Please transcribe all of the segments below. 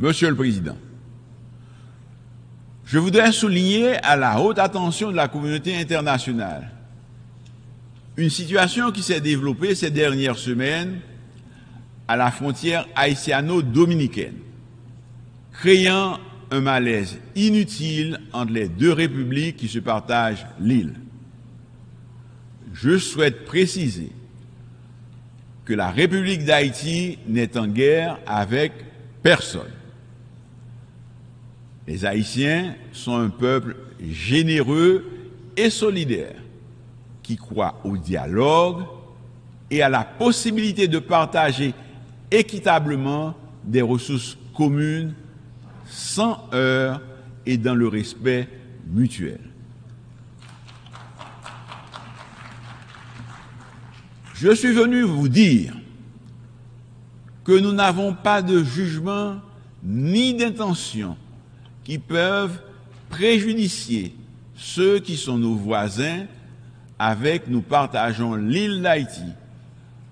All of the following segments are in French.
Monsieur le Président, je voudrais souligner à la haute attention de la communauté internationale une situation qui s'est développée ces dernières semaines à la frontière haïtiano-dominicaine, créant un malaise inutile entre les deux républiques qui se partagent l'île. Je souhaite préciser que la République d'Haïti n'est en guerre avec personne. Les Haïtiens sont un peuple généreux et solidaire qui croit au dialogue et à la possibilité de partager équitablement des ressources communes sans heurts et dans le respect mutuel. Je suis venu vous dire que nous n'avons pas de jugement ni d'intention qui peuvent préjudicier ceux qui sont nos voisins, avec nous partageons l'île d'Haïti,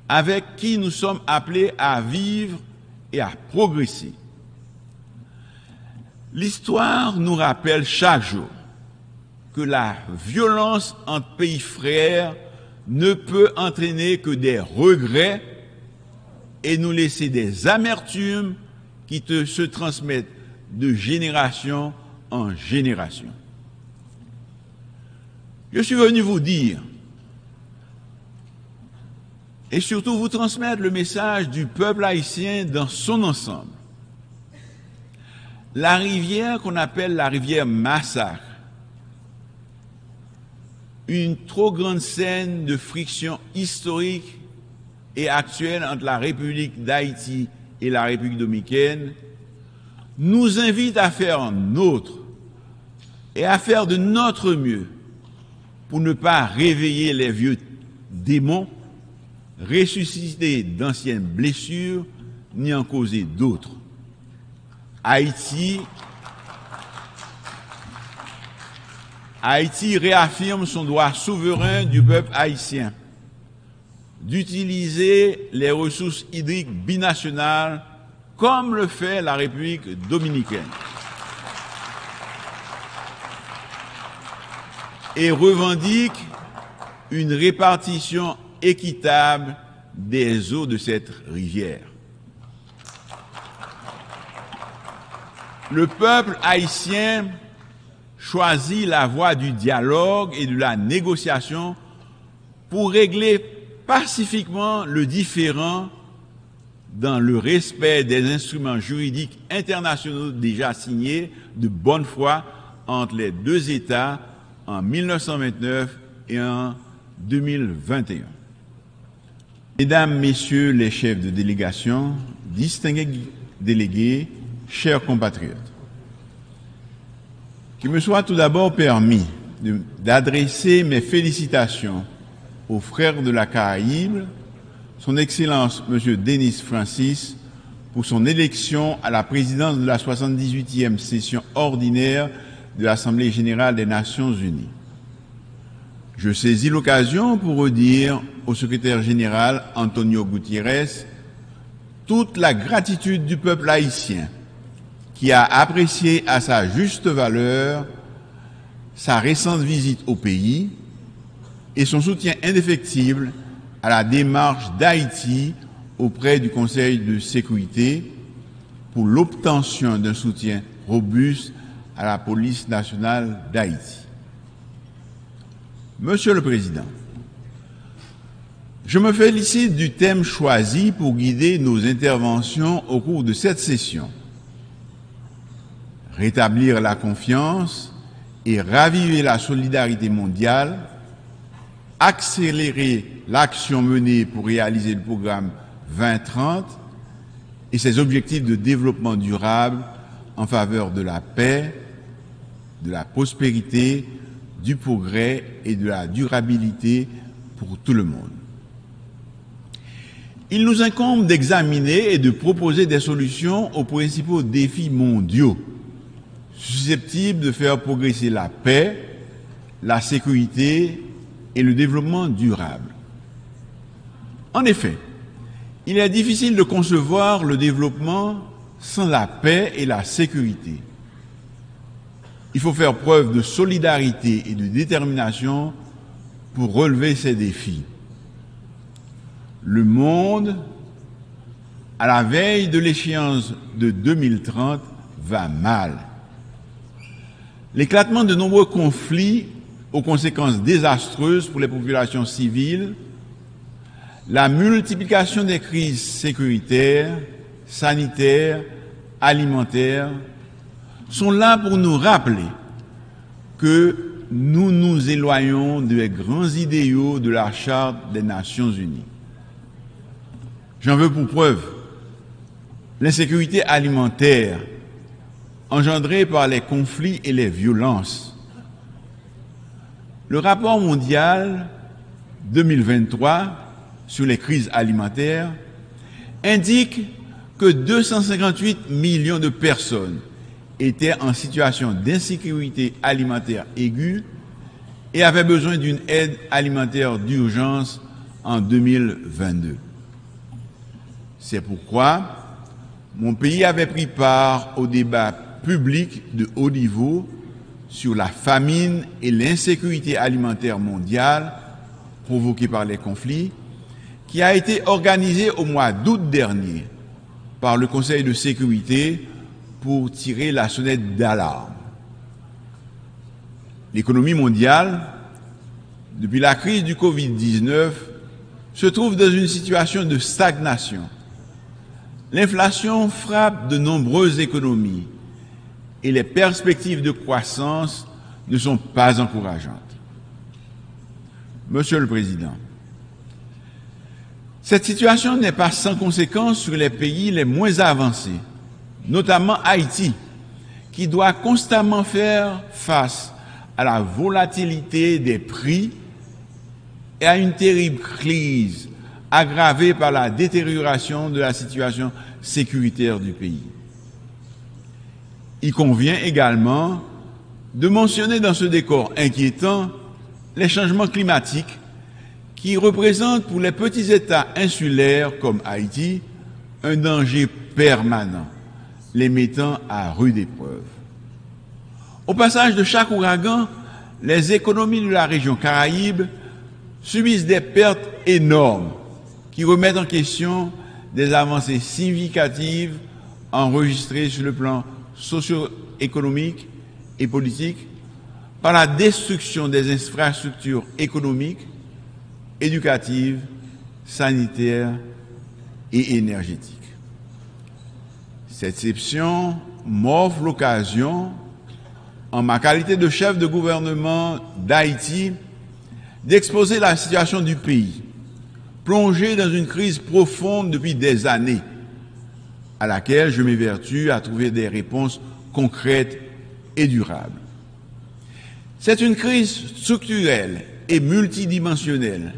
avec qui nous sommes appelés à vivre et à progresser. L'histoire nous rappelle chaque jour que la violence entre pays frères ne peut entraîner que des regrets et nous laisser des amertumes qui se transmettent de génération en génération. Je suis venu vous dire et surtout vous transmettre le message du peuple haïtien dans son ensemble. La rivière qu'on appelle la rivière Massacre, une trop grande scène de friction historique et actuelle entre la République d'Haïti et la République dominicaine, nous invite à faire nôtre et à faire de notre mieux pour ne pas réveiller les vieux démons, ressusciter d'anciennes blessures, ni en causer d'autres. Haïti réaffirme son droit souverain du peuple haïtien d'utiliser les ressources hydriques binationales comme le fait la République dominicaine et revendique une répartition équitable des eaux de cette rivière. Le peuple haïtien choisit la voie du dialogue et de la négociation pour régler pacifiquement le différend dans le respect des instruments juridiques internationaux déjà signés de bonne foi entre les deux États en 1929 et en 2021. Mesdames, Messieurs les chefs de délégation, distingués délégués, chers compatriotes, qu'il me soit tout d'abord permis d'adresser mes félicitations aux frères de la Caraïbe, son Excellence M. Denis Francis, pour son élection à la présidence de la 78e session ordinaire de l'Assemblée générale des Nations unies. Je saisis l'occasion pour redire au secrétaire général Antonio Gutiérrez toute la gratitude du peuple haïtien qui a apprécié à sa juste valeur sa récente visite au pays et son soutien indéfectible à la démarche d'Haïti auprès du Conseil de sécurité pour l'obtention d'un soutien robuste à la police nationale d'Haïti. Monsieur le Président, je me félicite du thème choisi pour guider nos interventions au cours de cette session. Rétablir la confiance et raviver la solidarité mondiale, accélérer l'action menée pour réaliser le programme 2030 et ses objectifs de développement durable en faveur de la paix, de la prospérité, du progrès et de la durabilité pour tout le monde. Il nous incombe d'examiner et de proposer des solutions aux principaux défis mondiaux susceptibles de faire progresser la paix, la sécurité et le développement durable. En effet, il est difficile de concevoir le développement sans la paix et la sécurité. Il faut faire preuve de solidarité et de détermination pour relever ces défis. Le monde, à la veille de l'échéance de 2030, va mal. L'éclatement de nombreux conflits aux conséquences désastreuses pour les populations civiles, la multiplication des crises sécuritaires, sanitaires, alimentaires, sont là pour nous rappeler que nous nous éloignons des grands idéaux de la Charte des Nations Unies. J'en veux pour preuve l'insécurité alimentaire engendrée par les conflits et les violences. Le rapport mondial 2023 sur les crises alimentaires indique que 258 millions de personnes étaient en situation d'insécurité alimentaire aiguë et avaient besoin d'une aide alimentaire d'urgence en 2022. C'est pourquoi mon pays avait pris part au débat public de haut niveau sur la famine et l'insécurité alimentaire mondiale provoquée par les conflits, qui a été organisé au mois d'août dernier par le Conseil de sécurité pour tirer la sonnette d'alarme. L'économie mondiale, depuis la crise du Covid-19, se trouve dans une situation de stagnation. L'inflation frappe de nombreuses économies et les perspectives de croissance ne sont pas encourageantes. Monsieur le Président, cette situation n'est pas sans conséquence sur les pays les moins avancés, notamment Haïti, qui doit constamment faire face à la volatilité des prix et à une terrible crise aggravée par la détérioration de la situation sécuritaire du pays. Il convient également de mentionner dans ce décor inquiétant les changements climatiques qui représentent pour les petits États insulaires comme Haïti un danger permanent, les mettant à rude épreuve. Au passage de chaque ouragan, les économies de la région Caraïbe subissent des pertes énormes qui remettent en question des avancées significatives enregistrées sur le plan socio-économique et politique par la destruction des infrastructures économiques, éducatives, sanitaires et énergétiques. Cette exception m'offre l'occasion, en ma qualité de chef de gouvernement d'Haïti, d'exposer la situation du pays, plongé dans une crise profonde depuis des années, à laquelle je m'évertue à trouver des réponses concrètes et durables. C'est une crise structurelle et multidimensionnelle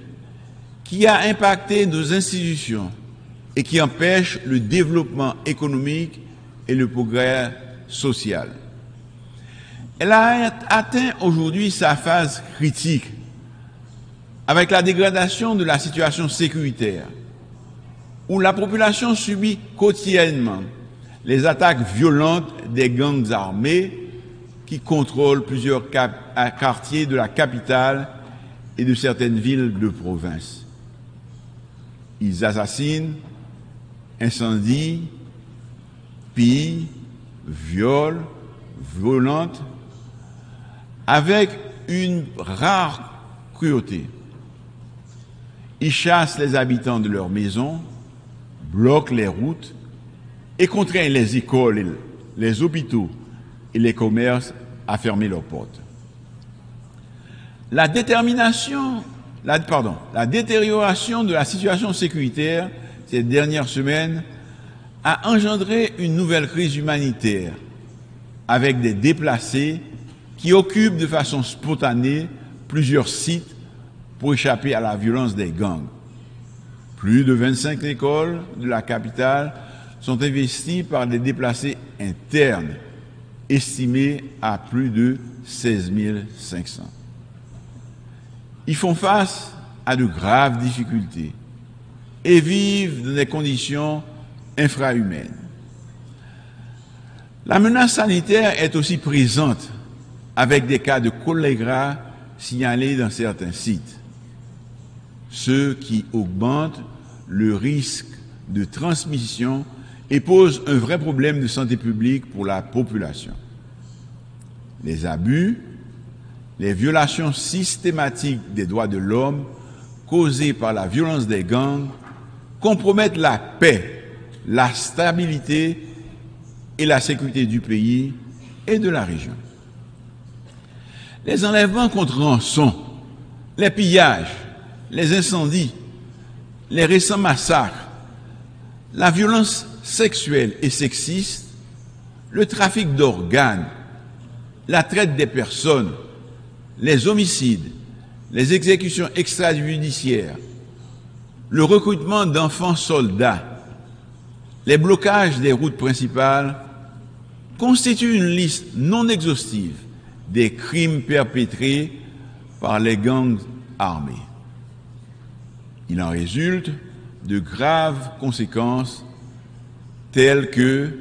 qui a impacté nos institutions et qui empêche le développement économique et le progrès social. Elle a atteint aujourd'hui sa phase critique avec la dégradation de la situation sécuritaire, où la population subit quotidiennement les attaques violentes des gangs armés qui contrôlent plusieurs quartiers de la capitale et de certaines villes de province. Ils assassinent, incendient, pillent, violent, violentent, avec une rare cruauté. Ils chassent les habitants de leurs maisons, bloquent les routes et contraignent les écoles, les hôpitaux et les commerces à fermer leurs portes. La détérioration de la situation sécuritaire ces dernières semaines a engendré une nouvelle crise humanitaire avec des déplacés qui occupent de façon spontanée plusieurs sites pour échapper à la violence des gangs. Plus de 25 écoles de la capitale sont investies par des déplacés internes, estimés à plus de 16 500. Ils font face à de graves difficultés et vivent dans des conditions infrahumaines. La menace sanitaire est aussi présente avec des cas de choléra signalés dans certains sites, ce qui augmente le risque de transmission et pose un vrai problème de santé publique pour la population. Les abus, les violations systématiques des droits de l'homme causées par la violence des gangs compromettent la paix, la stabilité et la sécurité du pays et de la région. Les enlèvements contre rançon, les pillages, les incendies, les récents massacres, la violence sexuelle et sexiste, le trafic d'organes, la traite des personnes, les homicides, les exécutions extrajudiciaires, le recrutement d'enfants soldats, les blocages des routes principales constituent une liste non exhaustive des crimes perpétrés par les gangs armés. Il en résulte de graves conséquences telles que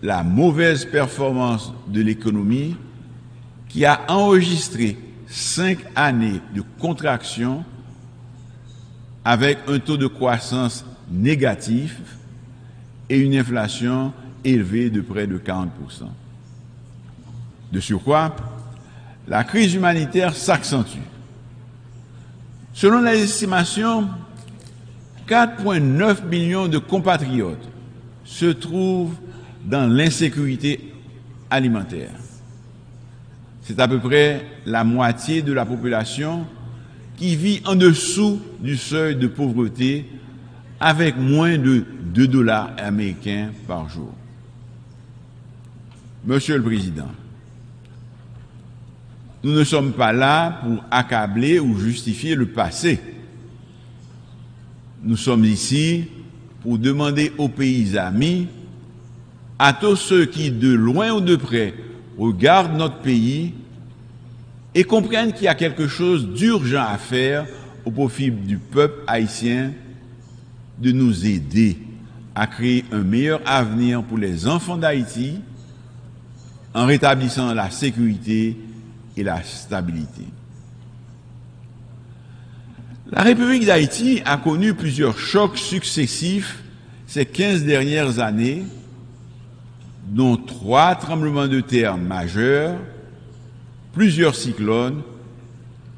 la mauvaise performance de l'économie qui a enregistré 5 années de contraction avec un taux de croissance négatif et une inflation élevée de près de 40%. De surcroît, la crise humanitaire s'accentue. Selon les estimations, 4,9 millions de compatriotes se trouvent dans l'insécurité alimentaire. C'est à peu près la moitié de la population qui vit en dessous du seuil de pauvreté avec moins de $2 américains par jour. Monsieur le Président, nous ne sommes pas là pour accabler ou justifier le passé. Nous sommes ici pour demander aux pays amis, à tous ceux qui, de loin ou de près, regardent notre pays et comprennent qu'il y a quelque chose d'urgent à faire au profit du peuple haïtien, de nous aider à créer un meilleur avenir pour les enfants d'Haïti en rétablissant la sécurité et la stabilité. La République d'Haïti a connu plusieurs chocs successifs ces 15 dernières années, dont 3 tremblements de terre majeurs, plusieurs cyclones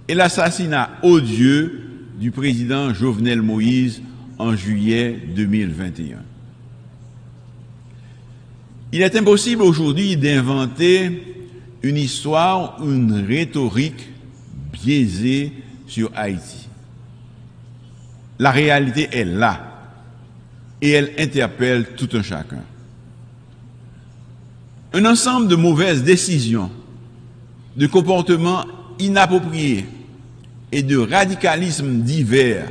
et l'assassinat odieux du président Jovenel Moïse en juillet 2021. Il est impossible aujourd'hui d'inventer une histoire ou une rhétorique biaisée sur Haïti. La réalité est là et elle interpelle tout un chacun. Un ensemble de mauvaises décisions, de comportements inappropriés et de radicalismes divers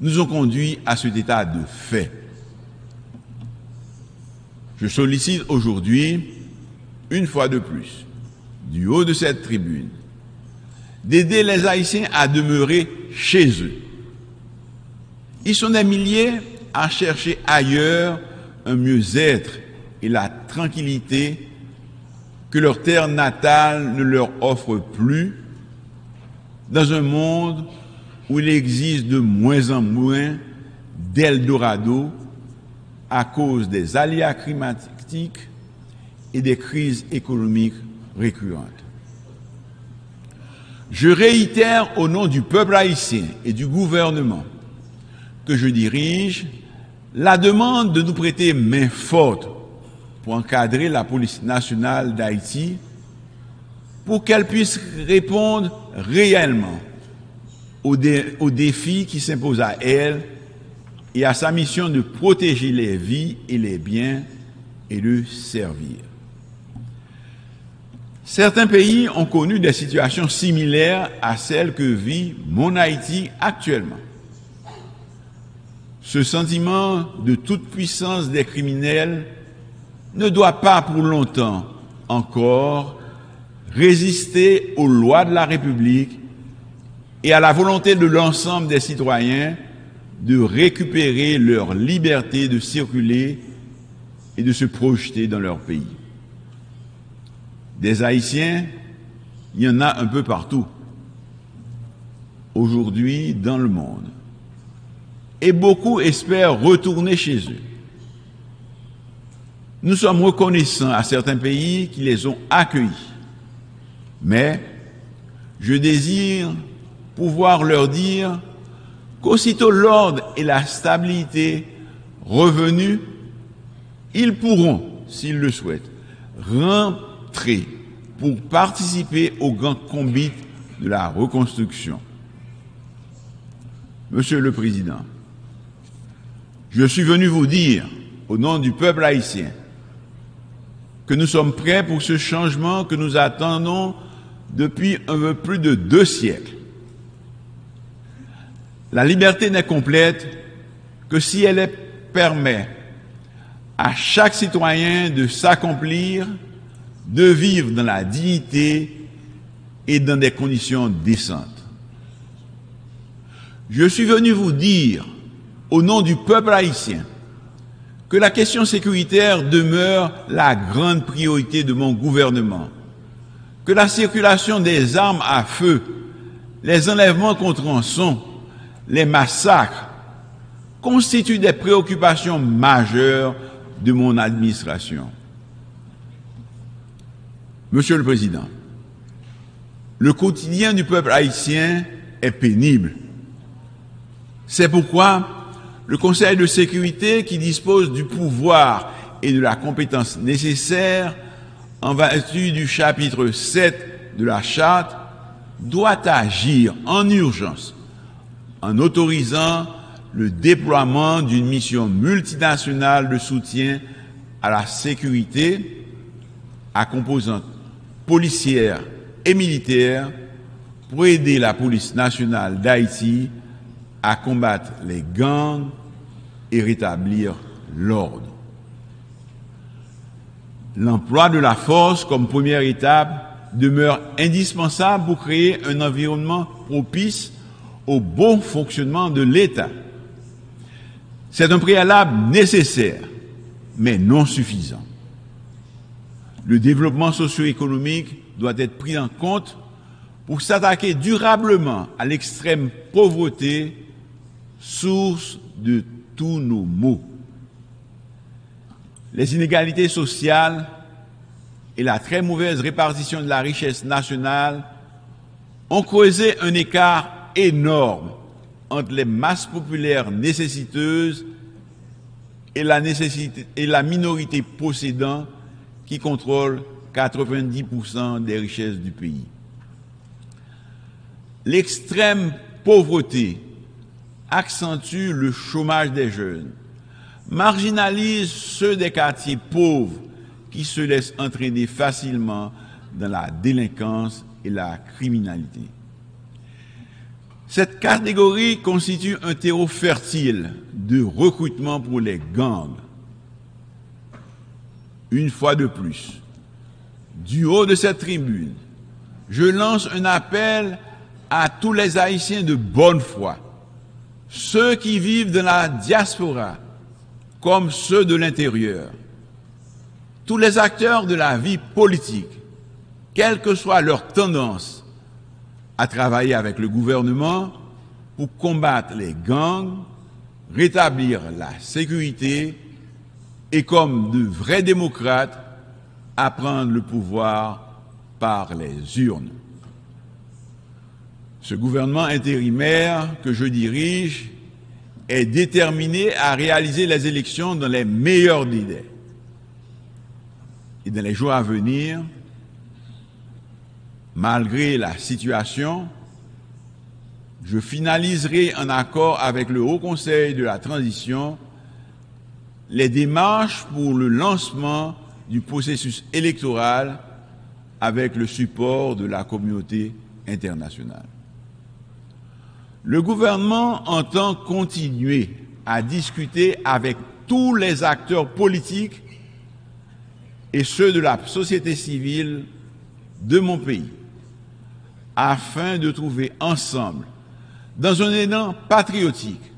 nous ont conduits à cet état de fait. Je sollicite aujourd'hui, une fois de plus, du haut de cette tribune, d'aider les Haïtiens à demeurer chez eux. Ils sont des milliers à chercher ailleurs un mieux-être et la tranquillité que leur terre natale ne leur offre plus, dans un monde où il existe de moins en moins d'Eldorado à cause des aléas climatiques et des crises économiques récurrentes. Je réitère au nom du peuple haïtien et du gouvernement que je dirige la demande de nous prêter main forte pour encadrer la police nationale d'Haïti pour qu'elle puisse répondre réellement aux défis qui s'imposent à elle et à sa mission de protéger les vies et les biens et de servir. Certains pays ont connu des situations similaires à celles que vit mon Haïti actuellement. Ce sentiment de toute puissance des criminels ne doit pas pour longtemps encore résister aux lois de la République et à la volonté de l'ensemble des citoyens de récupérer leur liberté de circuler et de se projeter dans leur pays. Des Haïtiens, il y en a un peu partout, aujourd'hui dans le monde. Et beaucoup espèrent retourner chez eux. Nous sommes reconnaissants à certains pays qui les ont accueillis. Mais je désire pouvoir leur dire qu'aussitôt l'ordre et la stabilité revenus, ils pourront, s'ils le souhaitent, rentrer pour participer au grand combat de la reconstruction. Monsieur le Président, je suis venu vous dire, au nom du peuple haïtien, que nous sommes prêts pour ce changement que nous attendons depuis un peu plus de 2 siècles. La liberté n'est complète que si elle permet à chaque citoyen de s'accomplir, de vivre dans la dignité et dans des conditions décentes. Je suis venu vous dire, au nom du peuple haïtien, que la question sécuritaire demeure la grande priorité de mon gouvernement, que la circulation des armes à feu, les enlèvements contre rançon, les massacres constituent des préoccupations majeures de mon administration. Monsieur le Président, le quotidien du peuple haïtien est pénible. C'est pourquoi le Conseil de sécurité, qui dispose du pouvoir et de la compétence nécessaires en vertu du chapitre 7 de la Charte, doit agir en urgence en autorisant le déploiement d'une mission multinationale de soutien à la sécurité à composante policière et militaire pour aider la police nationale d'Haïti à combattre les gangs et rétablir l'ordre. L'emploi de la force comme première étape demeure indispensable pour créer un environnement propice au bon fonctionnement de l'État. C'est un préalable nécessaire, mais non suffisant. Le développement socio-économique doit être pris en compte pour s'attaquer durablement à l'extrême pauvreté, source de tous nos maux. Les inégalités sociales et la très mauvaise répartition de la richesse nationale ont creusé un écart énorme entre les masses populaires nécessiteuses et la minorité possédant qui contrôle 90% des richesses du pays. L'extrême pauvreté accentue le chômage des jeunes, marginalise ceux des quartiers pauvres qui se laissent entraîner facilement dans la délinquance et la criminalité. Cette catégorie constitue un terreau fertile de recrutement pour les gangs. Une fois de plus, du haut de cette tribune, je lance un appel à tous les Haïtiens de bonne foi, ceux qui vivent dans la diaspora comme ceux de l'intérieur, tous les acteurs de la vie politique, quelle que soit leur tendance, à travailler avec le gouvernement pour combattre les gangs, rétablir la sécurité et, comme de vrais démocrates, à prendre le pouvoir par les urnes. Ce gouvernement intérimaire que je dirige est déterminé à réaliser les élections dans les meilleurs délais. Et dans les jours à venir, malgré la situation, je finaliserai en accord avec le Haut Conseil de la Transition les démarches pour le lancement du processus électoral avec le support de la communauté internationale. Le gouvernement entend continuer à discuter avec tous les acteurs politiques et ceux de la société civile de mon pays, afin de trouver ensemble, dans un élan patriotique,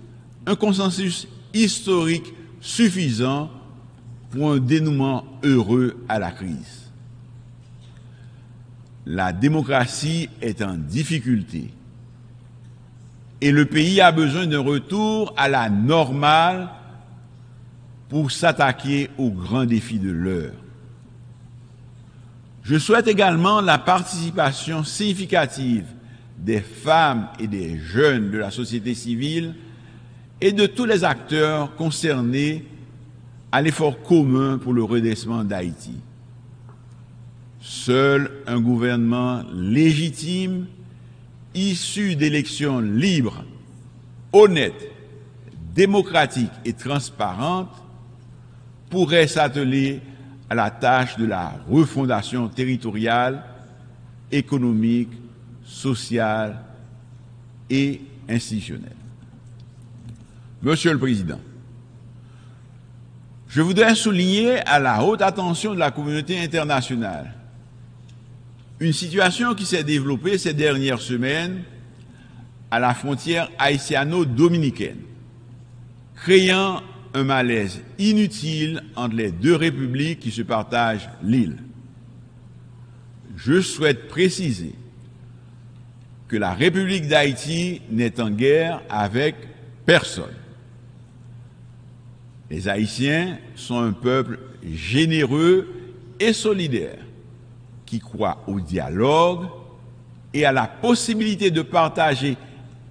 un consensus historique suffisant pour un dénouement heureux à la crise. la démocratie est en difficulté et le pays a besoin d'un retour à la normale pour s'attaquer aux grands défis de l'heure. Je souhaite également la participation significative des femmes et des jeunes de la société civile et de tous les acteurs concernés à l'effort commun pour le redressement d'Haïti. Seul un gouvernement légitime, issu d'élections libres, honnêtes, démocratiques et transparentes, pourrait s'atteler à la tâche de la refondation territoriale, économique, sociale et institutionnelle. Monsieur le Président, je voudrais souligner à la haute attention de la communauté internationale une situation qui s'est développée ces dernières semaines à la frontière haïtiano-dominicaine, créant un malaise inutile entre les deux républiques qui se partagent l'île. Je souhaite préciser que la République d'Haïti n'est en guerre avec personne. Les Haïtiens sont un peuple généreux et solidaire qui croit au dialogue et à la possibilité de partager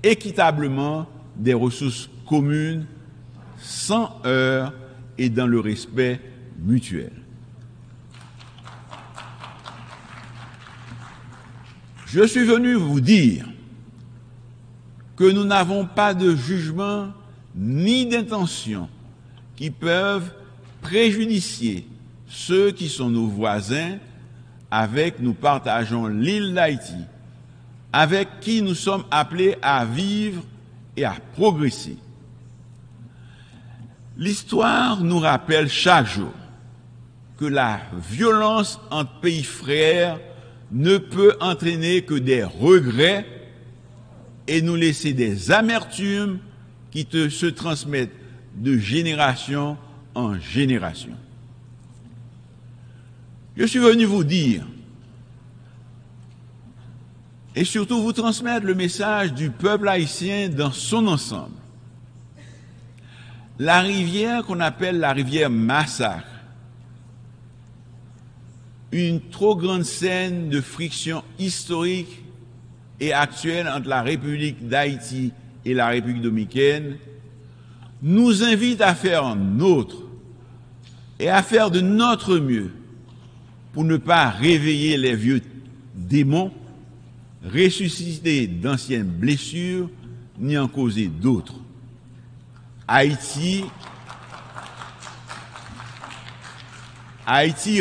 équitablement des ressources communes sans heurts et dans le respect mutuel. Je suis venu vous dire que nous n'avons pas de jugement ni d'intention qui peuvent préjudicier ceux qui sont nos voisins, avec nous partageons l'île d'Haïti, avec qui nous sommes appelés à vivre et à progresser. L'histoire nous rappelle chaque jour que la violence entre pays frères ne peut entraîner que des regrets et nous laisser des amertumes qui se transmettent de génération en génération. Je suis venu vous dire et surtout vous transmettre le message du peuple haïtien dans son ensemble. La rivière qu'on appelle la rivière Massacre, une trop grande scène de friction historique et actuelle entre la République d'Haïti et la République dominicaine, nous invite à faire nôtre et à faire de notre mieux pour ne pas réveiller les vieux démons, ressusciter d'anciennes blessures, ni en causer d'autres. Haïti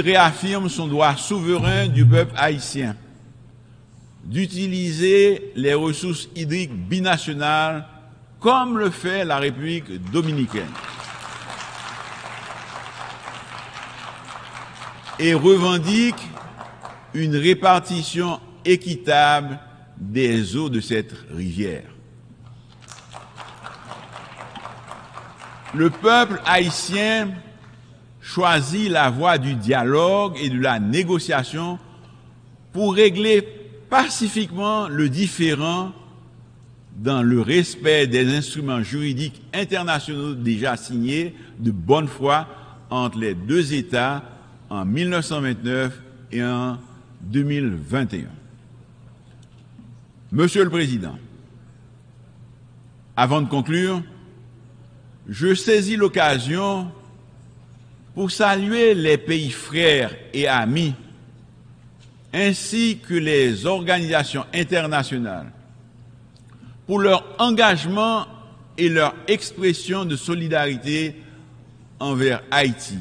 réaffirme son droit souverain du peuple haïtien d'utiliser les ressources hydriques binationales comme le fait la République dominicaine et revendique une répartition équitable des eaux de cette rivière. Le peuple haïtien choisit la voie du dialogue et de la négociation pour régler pacifiquement le différend dans le respect des instruments juridiques internationaux déjà signés de bonne foi entre les deux États en 1929 et en 2021. Monsieur le Président, avant de conclure, je saisis l'occasion pour saluer les pays frères et amis, ainsi que les organisations internationales, pour leur engagement et leur expression de solidarité envers Haïti